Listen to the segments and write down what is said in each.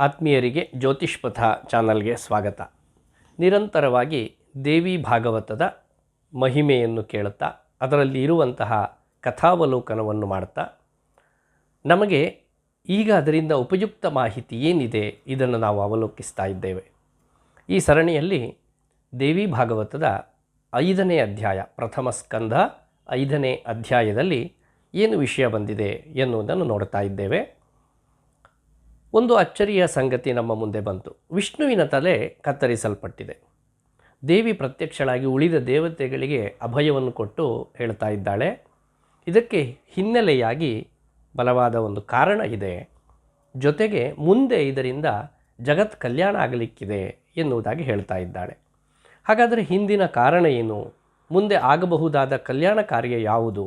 ಆತ್ಮೀಯರಿಗೆ ಜ್ಯೋತಿಷ್ಪಥ ಚಾನಲ್ಗೆ ಸ್ವಾಗತ. ನಿರಂತರವಾಗಿ ದೇವಿ ಭಾಗವತದ ಮಹಿಮೆಯನ್ನು ಕೇಳುತ್ತಾ ಅದರಲ್ಲಿ ಇರುವಂತಹ ಕಥಾವಲೋಕನವನ್ನು ಮಾಡ್ತಾ ನಮಗೆ ಈಗ ಅದರಿಂದ ಉಪಯುಕ್ತ ಮಾಹಿತಿ ಏನಿದೆ ಇದನ್ನು ನಾವು ಅವಲೋಕಿಸ್ತಾ ಇದ್ದೇವೆ. ಈ ಸರಣಿಯಲ್ಲಿ ದೇವಿ ಭಾಗವತದ 5ನೇ ಅಧ್ಯಾಯ, ಪ್ರಥಮ ಸ್ಕಂಧ 5ನೇ ಅಧ್ಯಾಯದಲ್ಲಿ ಏನು ವಿಷಯ ಬಂದಿದೆ ಎನ್ನುವುದನ್ನು ನೋಡ್ತಾ ಇದ್ದೇವೆ. ಒಂದು ಅಚ್ಚರಿಯ ಸಂಗತಿ ನಮ್ಮ ಮುಂದೆ ಬಂತು. ವಿಷ್ಣುವಿನ ತಲೆ ಕತ್ತರಿಸಲ್ಪಟ್ಟಿದೆ. ದೇವಿ ಪ್ರತ್ಯಕ್ಷಳಾಗಿ ಉಳಿದ ದೇವತೆಗಳಿಗೆ ಅಭಯವನ್ನು ಕೊಟ್ಟು ಹೇಳ್ತಾ ಇದ್ದಾಳೆ. ಇದಕ್ಕೆ ಹಿನ್ನೆಲೆಯಾಗಿ ಬಲವಾದ ಒಂದು ಕಾರಣ ಇದೆ, ಜೊತೆಗೆ ಮುಂದೆ ಇದರಿಂದ ಜಗತ್ ಕಲ್ಯಾಣ ಆಗಲಿಕ್ಕಿದೆ ಎನ್ನುವುದಾಗಿ ಹೇಳ್ತಾ ಇದ್ದಾಳೆ. ಹಾಗಾದರೆ ಹಿಂದಿನ ಕಾರಣ ಏನು, ಮುಂದೆ ಆಗಬಹುದಾದ ಕಲ್ಯಾಣ ಕಾರ್ಯ ಯಾವುದು,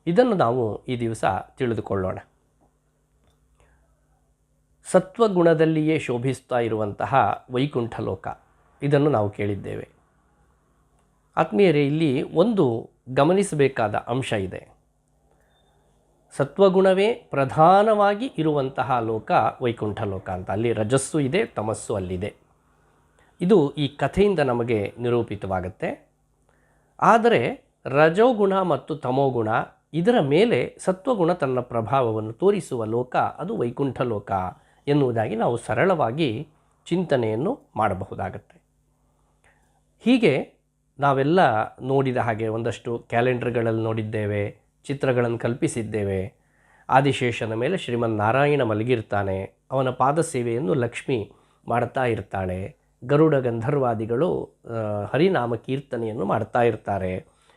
ಇದನ್ನು ನಾವು ಈ ದಿವಸ ತಿಳಿದುಕೊಳ್ಳೋಣ. ಸತ್ವಗುಣದಲ್ಲಿಯೇ ಶೋಭಿಸ್ತಾ ಇರುವಂತಹ ವೈಕುಂಠ ಲೋಕ, ಇದನ್ನು ನಾವು ಕೇಳಿದ್ದೇವೆ. ಆತ್ಮೀಯರೇ, ಇಲ್ಲಿ ಒಂದು ಗಮನಿಸಬೇಕಾದ ಅಂಶ ಇದೆ. ಸತ್ವಗುಣವೇ ಪ್ರಧಾನವಾಗಿ ಇರುವಂತಹ ಲೋಕ ವೈಕುಂಠ ಲೋಕ ಅಂತ. ಅಲ್ಲಿ ರಜಸ್ಸು ಇದೆ, ತಮಸ್ಸು ಅಲ್ಲಿದೆ. ಇದು ಈ ಕಥೆಯಿಂದ ನಮಗೆ ನಿರೂಪಿತವಾಗುತ್ತೆ. ಆದರೆ ರಜೋಗುಣ ಮತ್ತು ತಮೋಗುಣ ಇದರ ಮೇಲೆ ಸತ್ವಗುಣ ತನ್ನ ಪ್ರಭಾವವನ್ನು ತೋರಿಸುವ ಲೋಕ ಅದು ವೈಕುಂಠ ಲೋಕ ಎನ್ನುವುದಾಗಿ ನಾವು ಸರಳವಾಗಿ ಚಿಂತನೆಯನ್ನು ಮಾಡಬಹುದಾಗತ್ತೆ. ಹೀಗೆ ನಾವೆಲ್ಲ ನೋಡಿದ ಹಾಗೆ ಒಂದಷ್ಟು ಕ್ಯಾಲೆಂಡರ್ಗಳಲ್ಲಿ ನೋಡಿದ್ದೇವೆ, ಚಿತ್ರಗಳನ್ನು ಕಲ್ಪಿಸಿದ್ದೇವೆ. ಆದಿಶೇಷನ ಮೇಲೆ ಶ್ರೀಮನ್ನಾರಾಯಣ ಮಲಗಿರ್ತಾನೆ, ಅವನ ಪಾದ ಸೇವೆಯನ್ನು ಲಕ್ಷ್ಮಿ ಮಾಡ್ತಾ ಇರ್ತಾಳೆ. ಗರುಡ ಗಂಧರ್ವಾದಿಗಳು ಹರಿನಾಮ ಕೀರ್ತನೆಯನ್ನು ಮಾಡ್ತಾ ಇರ್ತಾರೆ.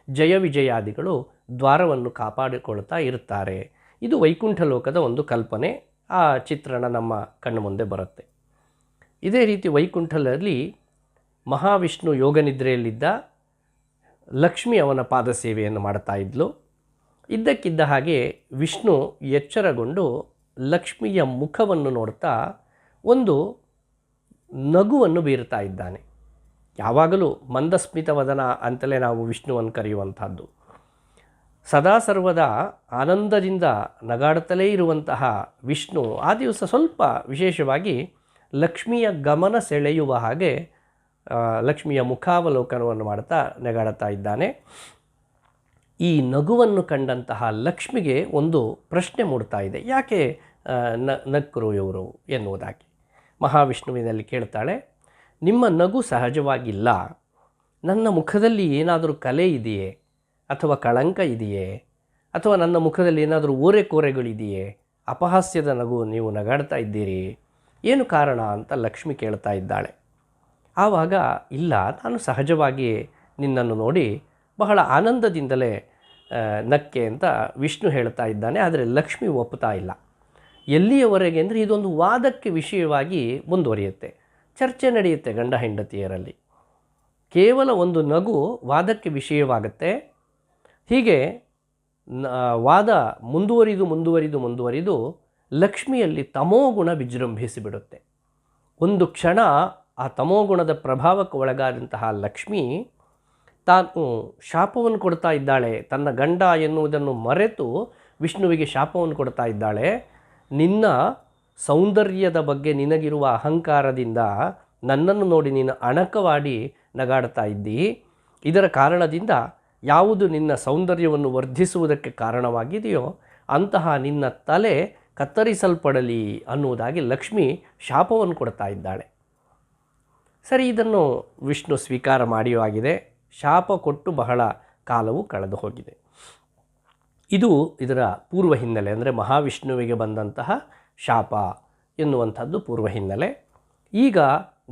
ಜಯ ವಿಜಯಾದಿಗಳು ದ್ವಾರವನ್ನು ಕಾಪಾಡಿಕೊಳ್ತಾ ಇರ್ತಾರೆ. ಇದು ವೈಕುಂಠ ಲೋಕದ ಒಂದು ಕಲ್ಪನೆ, ಆ ಚಿತ್ರಣ ನಮ್ಮ ಕಣ್ಣು ಮುಂದೆ ಬರುತ್ತೆ. ಇದೇ ರೀತಿ ವೈಕುಂಠದಲ್ಲಿ ಮಹಾವಿಷ್ಣು ಯೋಗನಿದ್ರೆಯಲ್ಲಿದ್ದ, ಲಕ್ಷ್ಮಿ ಅವನ ಪಾದ ಸೇವೆಯನ್ನು ಮಾಡ್ತಾ ಇದ್ಲು. ಇದ್ದಕ್ಕಿದ್ದ ಹಾಗೆ ವಿಷ್ಣು ಎಚ್ಚರಗೊಂಡು ಲಕ್ಷ್ಮಿಯ ಮುಖವನ್ನು ನೋಡ್ತಾ ಒಂದು ನಗುವನ್ನು ಬೀರ್ತಾ ಇದ್ದಾನೆ. ಯಾವಾಗಲೂ ಮಂದಸ್ಮಿತವದನ ಅಂತಲೇ ನಾವು ವಿಷ್ಣುವನ್ನು ಕರೆಯುವಂಥದ್ದು. ಸದಾ ಸರ್ವದ ಆನಂದದಿಂದ ನಗಾಡುತ್ತಲೇ ಇರುವಂತಹ ವಿಷ್ಣು ಆ ದಿವಸ ಸ್ವಲ್ಪ ವಿಶೇಷವಾಗಿ ಲಕ್ಷ್ಮಿಯ ಗಮನ ಸೆಳೆಯುವ ಹಾಗೆ ಲಕ್ಷ್ಮಿಯ ಮುಖಾವಲೋಕನವನ್ನು ಮಾಡ್ತಾ ನಗಾಡುತ್ತಾ ಇದ್ದಾನೆ. ಈ ನಗುವನ್ನು ಕಂಡಂತಹ ಲಕ್ಷ್ಮಿಗೆ ಒಂದು ಪ್ರಶ್ನೆ ಮೂಡ್ತಾ ಇದೆ, ಯಾಕೆ ನಕ್ಕರು ಇವರು ಎನ್ನುವುದಾಗಿ. ಮಹಾವಿಷ್ಣುವಿನಲ್ಲಿ ಕೇಳ್ತಾಳೆ, ನಿಮ್ಮ ನಗು ಸಹಜವಾಗಿಲ್ಲ, ನನ್ನ ಮುಖದಲ್ಲಿ ಏನಾದರೂ ಕಲೆ ಇದೆಯೇ, ಅಥವಾ ಕಳಂಕ ಇದೆಯೇ, ಅಥವಾ ನನ್ನ ಮುಖದಲ್ಲಿ ಏನಾದರೂ ಓರೆಕೋರೆಗಳಿದೆಯೇ, ಅಪಹಾಸ್ಯದ ನಗು ನೀವು ನಗಾಡ್ತಾ ಇದ್ದೀರಿ, ಏನು ಕಾರಣ ಅಂತ ಲಕ್ಷ್ಮಿ ಕೇಳ್ತಾ ಇದ್ದಾಳೆ. ಆವಾಗ ಇಲ್ಲ, ನಾನು ಸಹಜವಾಗಿ ನಿನ್ನನ್ನು ನೋಡಿ ಬಹಳ ಆನಂದದಿಂದಲೇ ನಕ್ಕೆ ಅಂತ ವಿಷ್ಣು ಹೇಳ್ತಾ ಇದ್ದಾನೆ. ಆದರೆ ಲಕ್ಷ್ಮಿ ಒಪ್ಪುತ್ತಾ ಇಲ್ಲ. ಎಲ್ಲಿಯವರೆಗೆ ಅಂದರೆ ಇದೊಂದು ವಾದಕ್ಕೆ ವಿಷಯವಾಗಿ ಮುಂದುವರಿಯುತ್ತೆ, ಚರ್ಚೆ ನಡೆಯುತ್ತೆ ಗಂಡ ಹೆಂಡತಿಯರಲ್ಲಿ. ಕೇವಲ ಒಂದು ನಗು ವಾದಕ್ಕೆ ವಿಷಯವಾಗುತ್ತೆ. ಹೀಗೆ ವಾದ ಮುಂದುವರಿದು ಲಕ್ಷ್ಮಿಯಲ್ಲಿ ತಮೋಗುಣ ವಿಜೃಂಭಿಸಿಬಿಡುತ್ತೆ. ಒಂದು ಕ್ಷಣ ಆ ತಮೋಗುಣದ ಪ್ರಭಾವಕ್ಕೆ ಒಳಗಾದಂತಹ ಲಕ್ಷ್ಮಿ ತಾನು ಶಾಪವನ್ನು ಕೊಡ್ತಾ ಇದ್ದಾಳೆ. ತನ್ನ ಗಂಡ ಎನ್ನುವುದನ್ನು ಮರೆತು ವಿಷ್ಣುವಿಗೆ ಶಾಪವನ್ನು ಕೊಡ್ತಾ ಇದ್ದಾಳೆ. ನಿನ್ನ ಸೌಂದರ್ಯದ ಬಗ್ಗೆ ನಿನಗಿರುವ ಅಹಂಕಾರದಿಂದ ನನ್ನನ್ನು ನೋಡಿ ನೀನು ಅಣಕವಾಡಿ ನಗಾಡ್ತಾ ಇದ್ದಿ. ಇದರ ಕಾರಣದಿಂದ ಯಾವುದು ನಿನ್ನ ಸೌಂದರ್ಯವನ್ನು ವರ್ಧಿಸುವುದಕ್ಕೆ ಕಾರಣವಾಗಿದೆಯೋ ಅಂತಹ ನಿನ್ನ ತಲೆ ಕತ್ತರಿಸಲ್ಪಡಲಿ ಅನ್ನುವುದಾಗಿ ಲಕ್ಷ್ಮಿ ಶಾಪವನ್ನು ಕೊಡ್ತಾ ಇದ್ದಾಳೆ. ಸರಿ, ಇದನ್ನು ವಿಷ್ಣು ಸ್ವೀಕಾರ ಮಾಡಿಯೂ ಆಗಿದೆ. ಶಾಪ ಕೊಟ್ಟು ಬಹಳ ಕಾಲವು ಕಳೆದು ಹೋಗಿದೆ. ಇದು ಇದರ ಪೂರ್ವ ಹಿನ್ನೆಲೆ, ಅಂದರೆ ಮಹಾವಿಷ್ಣುವಿಗೆ ಬಂದಂತಹ ಶಾಪ ಎನ್ನುವಂಥದ್ದು ಪೂರ್ವ ಹಿನ್ನೆಲೆ. ಈಗ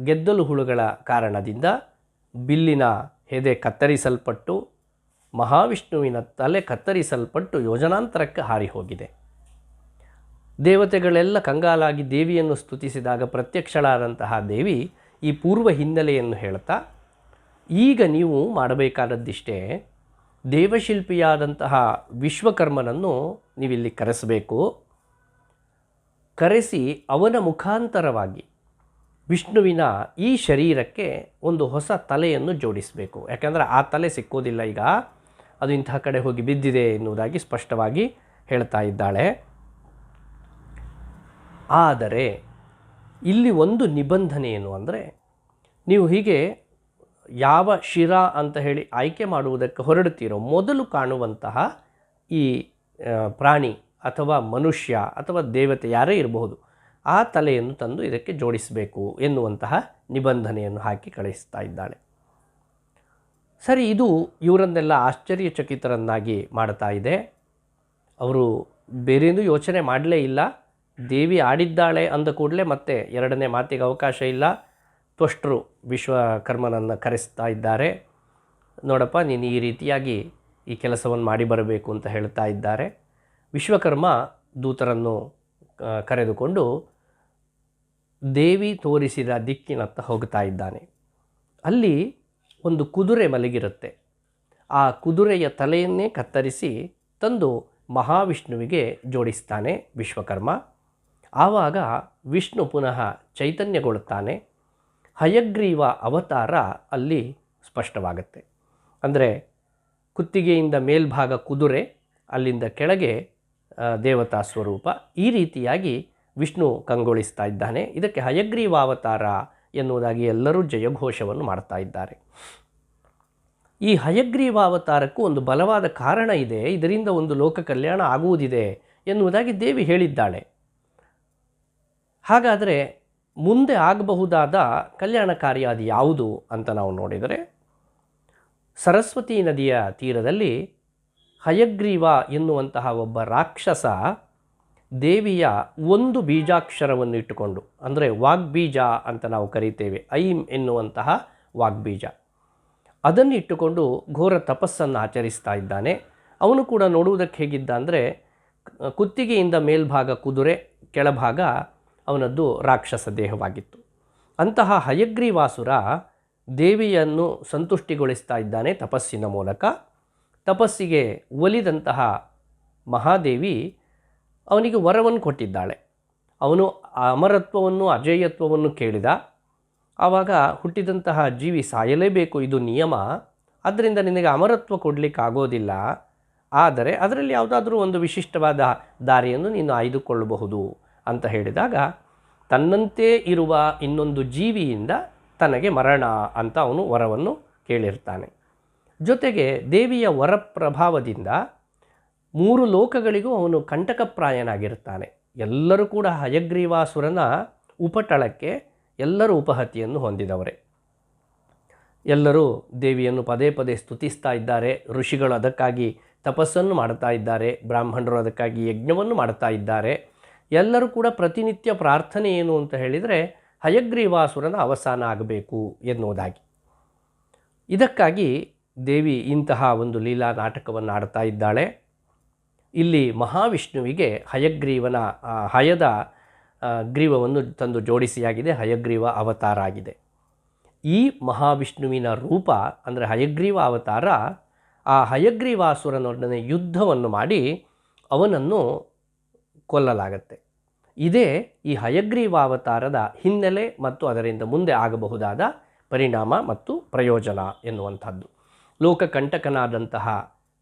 ಗೆದ್ದಲು ಹುಳುಗಳ ಕಾರಣದಿಂದ ಬಿಲ್ಲಿನ ಹೆದೆ ಕತ್ತರಿಸಲ್ಪಟ್ಟು ಮಹಾವಿಷ್ಣುವಿನ ತಲೆ ಕತ್ತರಿಸಲ್ಪಟ್ಟು ಯೋಜನಾಂತರಕ್ಕೆ ಹಾರಿ ಹೋಗಿದೆ. ದೇವತೆಗಳೆಲ್ಲ ಕಂಗಾಲಾಗಿ ದೇವಿಯನ್ನು ಸ್ತುತಿಸಿದಾಗ ಪ್ರತ್ಯಕ್ಷಳಾದಂತಹ ದೇವಿ ಈ ಪೂರ್ವ ಹಿನ್ನೆಲೆಯನ್ನು ಹೇಳ್ತಾ, ಈಗ ನೀವು ಮಾಡಬೇಕಾದದ್ದಿಷ್ಟೇ, ದೇವಶಿಲ್ಪಿಯಾದಂತಹ ವಿಶ್ವಕರ್ಮನನ್ನು ನೀವಿಲ್ಲಿ ಕರೆಸಬೇಕು. ಕರೆಸಿ ಅವನ ಮುಖಾಂತರವಾಗಿ ವಿಷ್ಣುವಿನ ಈ ಶರೀರಕ್ಕೆ ಒಂದು ಹೊಸ ತಲೆಯನ್ನು ಜೋಡಿಸಬೇಕು. ಯಾಕೆಂದರೆ ಆ ತಲೆ ಸಿಕ್ಕೋದಿಲ್ಲ, ಈಗ ಅದು ಇಂತಹ ಕಡೆ ಹೋಗಿ ಬಿದ್ದಿದೆ ಎನ್ನುವುದಾಗಿ ಸ್ಪಷ್ಟವಾಗಿ ಹೇಳ್ತಾ ಇದ್ದಾಳೆ. ಆದರೆ ಇಲ್ಲಿ ಒಂದು ನಿಬಂಧನೆ ಏನು ಅಂದರೆ, ನೀವು ಹೀಗೆ ಯಾವ ಶಿರ ಅಂತ ಹೇಳಿ ಆಯ್ಕೆ ಮಾಡುವುದಕ್ಕೆ ಹೊರಡ್ತೀರೋ ಮೊದಲು ಕಾಣುವಂತಹ ಈ ಪ್ರಾಣಿ ಅಥವಾ ಮನುಷ್ಯ ಅಥವಾ ದೇವತೆ ಯಾರೇ ಇರಬಹುದು, ಆ ತಲೆಯನ್ನು ತಂದು ಇದಕ್ಕೆ ಜೋಡಿಸಬೇಕು ಎನ್ನುವಂತಹ ನಿಬಂಧನೆಯನ್ನು ಹಾಕಿ ಕಳಿಸ್ತಾ ಇದ್ದಾಳೆ. ಸರಿ, ಇದು ಇವರನ್ನೆಲ್ಲ ಆಶ್ಚರ್ಯಚಕಿತರನ್ನಾಗಿ ಮಾಡ್ತಾ ಇದೆ. ಅವರು ಬೇರೇನೂ ಯೋಚನೆ ಮಾಡಲೇ ಇಲ್ಲ. ದೇವಿ ಆಡಿದ್ದಾಳೆ ಅಂದ ಕೂಡಲೇ ಮತ್ತೆ ಎರಡನೇ ಮಾತಿಗೆ ಅವಕಾಶ ಇಲ್ಲ. ತ್ವಷ್ಟರು ವಿಶ್ವಕರ್ಮನನ್ನು ಕರೆಸ್ತಾ ಇದ್ದಾರೆ. ನೋಡಪ್ಪ, ನೀನು ಈ ರೀತಿಯಾಗಿ ಈ ಕೆಲಸವನ್ನು ಮಾಡಿ ಬರಬೇಕು ಅಂತ ಹೇಳ್ತಾ ಇದ್ದಾರೆ. ವಿಶ್ವಕರ್ಮ ದೂತರನ್ನು ಕರೆದುಕೊಂಡು ದೇವಿ ತೋರಿಸಿದ ದಿಕ್ಕಿನತ್ತ ಹೋಗ್ತಾ ಇದ್ದಾನೆ. ಅಲ್ಲಿ ಒಂದು ಕುದುರೆ ಮಲಗಿರುತ್ತೆ. ಆ ಕುದುರೆಯ ತಲೆಯನ್ನೇ ಕತ್ತರಿಸಿ ತಂದು ಮಹಾವಿಷ್ಣುವಿಗೆ ಜೋಡಿಸ್ತಾನೆ ವಿಶ್ವಕರ್ಮ. ಆವಾಗ ವಿಷ್ಣು ಪುನಃ ಚೈತನ್ಯಗೊಳ್ಳುತ್ತಾನೆ. ಹಯಗ್ರೀವ ಅವತಾರ ಅಲ್ಲಿ ಸ್ಪಷ್ಟವಾಗುತ್ತೆ. ಅಂದರೆ ಕುತ್ತಿಗೆಯಿಂದ ಮೇಲ್ಭಾಗ ಕುದುರೆ, ಅಲ್ಲಿಂದ ಕೆಳಗೆ ದೇವತಾ ಸ್ವರೂಪ, ಈ ರೀತಿಯಾಗಿ ವಿಷ್ಣು ಕಂಗೊಳಿಸ್ತಾ ಇದ್ದಾನೆ. ಇದಕ್ಕೆ ಹಯಗ್ರೀವಾವತಾರ ಎನ್ನುವುದಾಗಿ ಎಲ್ಲರೂ ಜಯಘೋಷವನ್ನು ಮಾಡ್ತಾ ಇದ್ದಾರೆ. ಈ ಹಯಗ್ರೀವಾವತಾರಕ್ಕೂ ಒಂದು ಬಲವಾದ ಕಾರಣ ಇದೆ. ಇದರಿಂದ ಒಂದು ಲೋಕ ಕಲ್ಯಾಣ ಆಗುವುದಿದೆ ಎನ್ನುವುದಾಗಿ ದೇವಿ ಹೇಳಿದ್ದಾಳೆ. ಹಾಗಾದರೆ ಮುಂದೆ ಆಗಬಹುದಾದ ಕಲ್ಯಾಣ ಕಾರ್ಯ ಅದು ಯಾವುದು ಅಂತ ನಾವು ನೋಡಿದರೆ, ಸರಸ್ವತಿ ನದಿಯ ತೀರದಲ್ಲಿ ಹಯಗ್ರೀವ ಎನ್ನುವಂತಹ ಒಬ್ಬ ರಾಕ್ಷಸ ದೇವಿಯ ಒಂದು ಬೀಜಾಕ್ಷರವನ್ನು ಇಟ್ಟುಕೊಂಡು, ಅಂದರೆ ವಾಗ್ಬೀಜ ಅಂತ ನಾವು ಕರೀತೇವೆ, ಐಂ ಎನ್ನುವಂತಹ ವಾಗ್ಬೀಜ, ಅದನ್ನು ಇಟ್ಟುಕೊಂಡು ಘೋರ ತಪಸ್ಸನ್ನು ಆಚರಿಸ್ತಾ ಇದ್ದಾನೆ. ಅವನು ಕೂಡ ನೋಡುವುದಕ್ಕೆ ಹೇಗಿದ್ದ ಅಂದರೆ, ಕುತ್ತಿಗೆಯಿಂದ ಮೇಲ್ಭಾಗ ಕುದುರೆ, ಕೆಳಭಾಗ ಅವನದ್ದು ರಾಕ್ಷಸ ದೇಹವಾಗಿತ್ತು. ಅಂತಹ ಹಯಗ್ರೀವಾಸುರ ದೇವಿಯನ್ನು ಸಂತುಷ್ಟಿಗೊಳಿಸ್ತಾ ಇದ್ದಾನೆ ತಪಸ್ಸಿನ ಮೂಲಕ. ತಪಸ್ಸಿಗೆ ಒಲಿದಂತಹ ಮಹಾದೇವಿ ಅವನಿಗೆ ವರವನ್ನು ಕೊಟ್ಟಿದ್ದಾಳೆ. ಅವನು ಅಮರತ್ವವನ್ನು ಅಜೇಯತ್ವವನ್ನು ಕೇಳಿದ. ಆವಾಗ ಹುಟ್ಟಿದಂತಹ ಜೀವಿ ಸಾಯಲೇಬೇಕು, ಇದು ನಿಯಮ, ಆದ್ದರಿಂದ ನಿನಗೆ ಅಮರತ್ವ ಕೊಡಲಿಕ್ಕೆ ಆಗೋದಿಲ್ಲ, ಆದರೆ ಅದರಲ್ಲಿ ಯಾವುದಾದ್ರೂ ಒಂದು ವಿಶಿಷ್ಟವಾದ ದಾರಿಯನ್ನು ನೀನು ಆಯ್ದುಕೊಳ್ಳಬಹುದು ಅಂತ ಹೇಳಿದಾಗ, ತನ್ನಂತೆ ಇರುವ ಇನ್ನೊಂದು ಜೀವಿಯಿಂದ ತನಗೆ ಮರಣ ಅಂತ ಅವನು ವರವನ್ನು ಕೇಳಿರ್ತಾನೆ. ಜೊತೆಗೆ ದೇವಿಯ ವರ ಪ್ರಭಾವದಿಂದ 3 ಲೋಕಗಳಿಗೂ ಅವನು ಕಂಟಕಪ್ರಾಯನಾಗಿರ್ತಾನೆ. ಎಲ್ಲರೂ ಕೂಡ ಹಯಗ್ರೀವಾಸುರನ ಉಪಟಳಕ್ಕೆ ಎಲ್ಲರೂ ಉಪಹತಿಯನ್ನು ಹೊಂದಿದವರೇ. ಎಲ್ಲರೂ ದೇವಿಯನ್ನು ಪದೇ ಪದೇ ಸ್ತುತಿಸ್ತಾ ಇದ್ದಾರೆ. ಋಷಿಗಳು ಅದಕ್ಕಾಗಿ ತಪಸ್ಸನ್ನು ಮಾಡ್ತಾ ಇದ್ದಾರೆ, ಬ್ರಾಹ್ಮಣರು ಅದಕ್ಕಾಗಿ ಯಜ್ಞವನ್ನು ಮಾಡ್ತಾ ಇದ್ದಾರೆ. ಎಲ್ಲರೂ ಕೂಡ ಪ್ರತಿನಿತ್ಯ ಪ್ರಾರ್ಥನೆ ಏನು ಅಂತ ಹೇಳಿದರೆ, ಹಯಗ್ರೀವಾಸುರನ ಅವಸಾನ ಆಗಬೇಕು ಎನ್ನುವುದಾಗಿ. ಇದಕ್ಕಾಗಿ ದೇವಿ ಇಂತಹ ಒಂದು ಲೀಲಾ ನಾಟಕವನ್ನು ಆಡ್ತಾ ಇದ್ದಾಳೆ. ಇಲ್ಲಿ ಮಹಾವಿಷ್ಣುವಿಗೆ ಹಯಗ್ರೀವನ ಹಯದ ಗ್ರೀವವನ್ನು ತಂದು ಜೋಡಿಸಿಯಾಗಿದೆ. ಹಯಗ್ರೀವ ಅವತಾರ ಆಗಿದೆ. ಈ ಮಹಾವಿಷ್ಣುವಿನ ರೂಪ ಅಂದರೆ ಹಯಗ್ರೀವ ಅವತಾರ ಆ ಹಯಗ್ರೀವಾಸುರನೊಡನೆ ಯುದ್ಧವನ್ನು ಮಾಡಿ ಅವನನ್ನು ಕೊಲ್ಲಲಾಗತ್ತೆ. ಇದೇ ಈ ಹಯಗ್ರೀವಾವತಾರದ ಹಿನ್ನೆಲೆ ಮತ್ತು ಅದರಿಂದ ಮುಂದೆ ಆಗಬಹುದಾದ ಪರಿಣಾಮ ಮತ್ತು ಪ್ರಯೋಜನ ಎನ್ನುವಂಥದ್ದು. ಲೋಕಕಂಟಕನಾದಂತಹ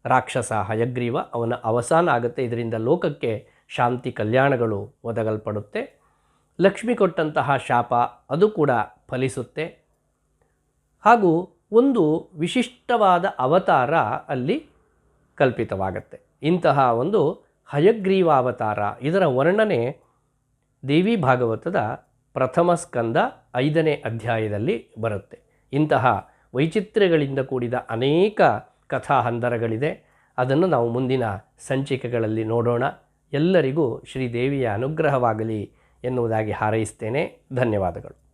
ರಾಕ್ಷಸ ಹಯಗ್ರೀವ, ಅವನ ಅವಸಾನ ಆಗುತ್ತೆ. ಇದರಿಂದ ಲೋಕಕ್ಕೆ ಶಾಂತಿ ಕಲ್ಯಾಣಗಳು ಒದಗಲ್ಪಡುತ್ತೆ. ಲಕ್ಷ್ಮಿ ಕೊಟ್ಟಂತಹ ಶಾಪ ಅದು ಕೂಡ ಫಲಿಸುತ್ತೆ. ಹಾಗೂ ಒಂದು ವಿಶಿಷ್ಟವಾದ ಅವತಾರ ಅಲ್ಲಿ ಕಲ್ಪಿತವಾಗತ್ತೆ. ಇಂತಹ ಒಂದು ಹಯಗ್ರೀವಾವತಾರ, ಇದರ ವರ್ಣನೆ ದೇವಿ ಭಾಗವತದ ಪ್ರಥಮ ಸ್ಕಂದ 5ನೇ ಅಧ್ಯಾಯದಲ್ಲಿ ಬರುತ್ತೆ. ಇಂತಹ ವೈಚಿತ್ರ್ಯಗಳಿಂದ ಕೂಡಿದ ಅನೇಕ ಕಥಾ ಹಂದರಗಳಿದೆ. ಅದನ್ನು ನಾವು ಮುಂದಿನ ಸಂಚಿಕೆಗಳಲ್ಲಿ ನೋಡೋಣ. ಎಲ್ಲರಿಗೂ ಶ್ರೀದೇವಿಯ ಅನುಗ್ರಹವಾಗಲಿ ಎನ್ನುವುದಾಗಿ ಹಾರೈಸ್ತೇನೆ. ಧನ್ಯವಾದಗಳು.